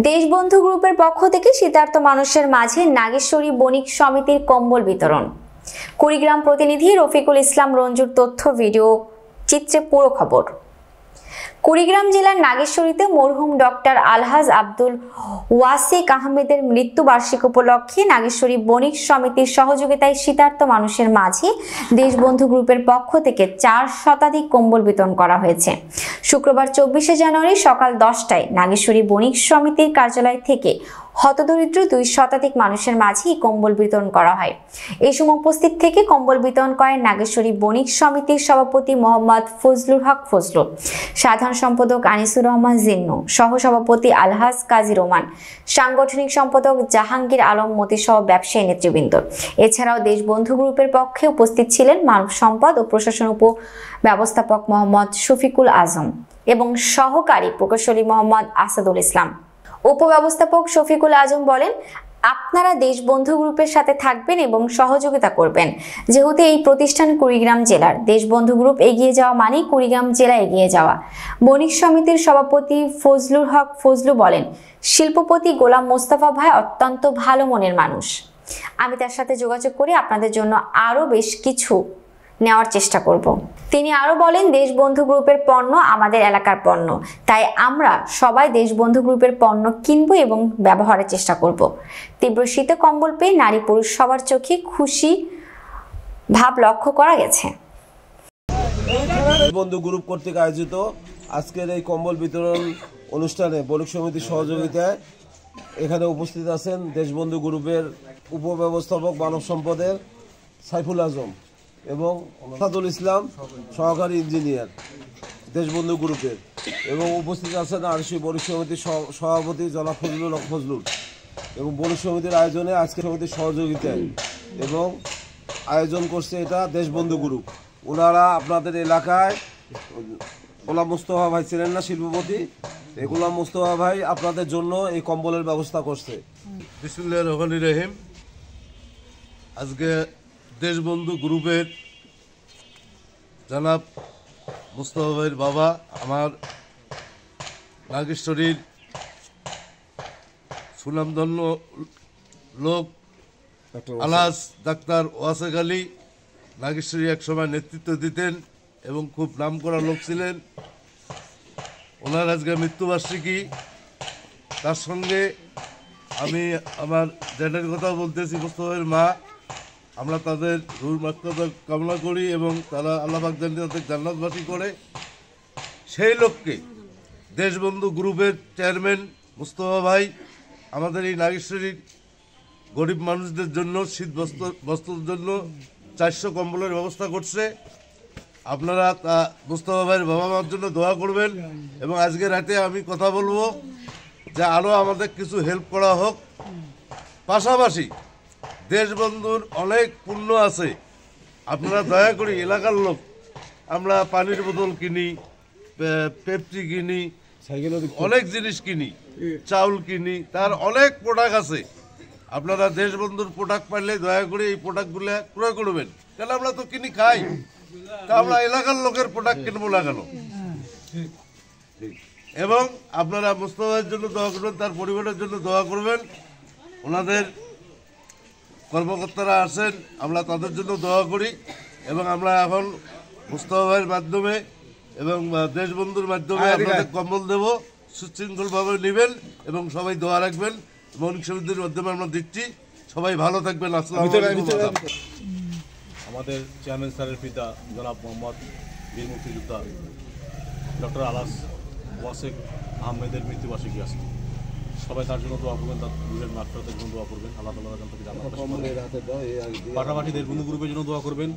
দেশবন্ধু গ্রুপের পক্ষ থেকে শীতার্ত মানুষের মাঝে নাগেশ্বরী বণিক সমিতির কম্বল বিতরণ। কুড়িগ্রাম প্রতিনিধি রফিকুল ইসলাম রঞ্জুর তথ্য, ভিডিও চিত্রে পুরো খবর। কুড়িগ্রাম জেলার নাগেশ্বরীতে মরহুম ডক্টর আলহাজ আব্দুল ওয়াসিক আহমেদের মৃত্যুবার্ষিকী উপলক্ষে নাগেশ্বরী বণিক সমিতির সহযোগিতায় শীতার্ত মানুষের মাঝে দেশবন্ধু গ্রুপের পক্ষ থেকে 4 শতাধিক কম্বল বিতরণ করা হয়েছে। শুক্রবার 24শে জানুয়ারি সকাল 10টায় নাগেশ্বরী বণিক সমিতির কার্যালয় থেকে হতদরিদ্র 2 শতাধিক মানুষের মাঝে কম্বল বিতরণ করা হয়। এই সময় উপস্থিত থেকে কম্বল বিতরণ করেন নাগেশ্বরী বণিক সমিতির সভাপতি মোহাম্মদ ফজলুল হক ফজলু, সাধারণ সম্পাদক আনিসুর রহমান জিন্নু, সহ সভাপতি আলহাজ কাজী রোমান, সাংগঠনিক সম্পাদক জাহাঙ্গীর আলম মতি সহ ব্যবসায়ী নেতৃবৃন্দ। এছাড়াও দেশবন্ধু গ্রুপের পক্ষে উপস্থিত ছিলেন মানব সম্পদ ও প্রশাসন উপব্যবস্থাপক মোহাম্মদ শফিকুল আজম এবং সহকারী প্রকৌশলী মোহাম্মদ আসাদুল ইসলাম। উপব্যবস্থাপক শফিকুল আজম বলেন, আপনারা দেশবন্ধু গ্রুপের সাথে থাকবেন এবং সহযোগিতা করবেন। যেহেতু এই প্রতিষ্ঠান কুড়িগ্রাম জেলার, দেশবন্ধু গ্রুপ এগিয়ে যাওয়া মানেই কুড়িগ্রাম জেলা এগিয়ে যাওয়া। বণিক সমিতির সভাপতি ফজলুল হক ফজলু বলেন, শিল্পপতি গোলাম মোস্তফা ভাই অত্যন্ত ভালো মনের মানুষ। আমি তার সাথে যোগাযোগ করে আপনাদের জন্য আরো বেশ কিছু নেওয়ার চেষ্টা করব। তিনি আরো বলেন, দেশবন্ধু গ্রুপের পণ্য আমাদের এলাকার পণ্য, তাই আমরা সবাই দেশবন্ধু গ্রুপের পণ্য কিনব এবং ব্যবহারের চেষ্টা করব। তীব্র শীতে কম্বল পেয়ে নারী পুরুষ সবার চোখে খুশি ভাব লক্ষ্য করা গেছে। দেশবন্ধু গ্রুপ কর্তৃক আয়োজিত আজকের এই কম্বল বিতরণ অনুষ্ঠানে বণিক সমিতির সহযোগিতায় এখানে উপস্থিত আছেন দেশবন্ধু গ্রুপের উপব্যবস্থাপক মানব সম্পদের সাইফুল আজম এবং আসাদুল ইসলাম, সহকারী ইঞ্জিনিয়ার দেশবন্ধু গ্রুপের, এবং উপস্থিত আছেন আরসি বণিক সমিতির সভাপতি জনাব ফজলুল হক ফজলুল। এবং বণিক সমিতির আয়োজনে আজকে সমিতির সহযোগিতায় এবং আয়োজন করছে এটা দেশবন্ধু গ্রুপ। ওনারা আপনাদের এলাকায় গোলাম মোস্তফা ভাই ছিলেন না শিল্পপতি, এই গোলাম মোস্তফা ভাই আপনাদের জন্য এই কম্বলের ব্যবস্থা করছে। বিসমিল্লাহির রহমানির রহিম। আজকে দেশবন্ধু গ্রুপের জনাব মোস্তফা ভাইয়ের বাবা, আমার নাগেশ্বরীর সুনামধন্য লোক আলহাজ ডাক্তার ওয়াসেক আলী নাগেশ্বরী একসময় নেতৃত্ব দিতেন এবং খুব নামকরা লোক ছিলেন। ওনার আজকে মৃত্যুবার্ষিকী। তার সঙ্গে আমি আমার জ্যাঠের কথা বলতেছি, মোস্তফার মা। আমরা তাদের রুহ মাগফিরাত কামনা করি এবং তারা আল্লাহ পাক যেন তাদের জান্নাতবাসী করে। সেই লক্ষ্যে দেশবন্ধু গ্রুপের চেয়ারম্যান মোস্তফা ভাই আমাদের এই নাগেশ্বরীর গরিব মানুষদের জন্য শীত বস্ত্রের জন্য 400 কম্বলের ব্যবস্থা করছে। আপনারা মোস্তফা ভাইয়ের বাবা মার জন্য দোয়া করবেন এবং আজকে রাতে আমি কথা বলবো যে আরও আমাদের কিছু হেল্প করা হোক। পাশাপাশি দেশবন্ধুর অনেক পুণ্য আছে, আপনারা দয়া করে এলাকার লোক, আমরা পানির বোতল কিনি, পেপসি কিনি, অনেক জিনিস কিনি, চাউল কিনি, তার অনেক প্রোডাক্ট আছে। আপনারা দেশবন্ধুর প্রোডাক্ট পাইলে দয়া করে এই প্রোডাক্টগুলো ক্রয় করবেন, কেন আমরা তো কিনি খাই, তা আমরা এলাকার লোকের প্রোডাক্ট কিনবো না কেন? এবং আপনারা মোস্তফার জন্য দোয়া করবেন, তার পরিবারের জন্য দোয়া করবেন। ওনাদের কর্মকর্তারা আছেন, আমরা তাদের জন্য দোয়া করি এবং আমরা এখন মোস্তফা ভাইয়ের মাধ্যমে এবং দেশবন্ধুর মাধ্যমে আপনাদের কম্বল দেব। সুশৃঙ্খলভাবে নেবেন এবং সবাই দোয়া রাখবেন। বণিক সমিতির মাধ্যমে আমরা দিচ্ছি। সবাই ভালো থাকবেন। আসসালামু আলাইকুম। আমাদের চেয়ারম্যান স্যারের পিতা জনাব মোহাম্মদ বীর মুক্তিযোদ্ধা ডক্টর আলহাজ ওয়াসেক আহমেদের মৃত্যুবার্ষিকী আছে। সবাই তার জন্য দোয়া করবেন, তার রুহের মাগফিরাতের জন্য দোয়া করবেন। আল্লাহ তাআলা তার জান্নাত, পাশাপাশি দেশবন্ধু গ্রুপের জন্য দোয়া করবেন।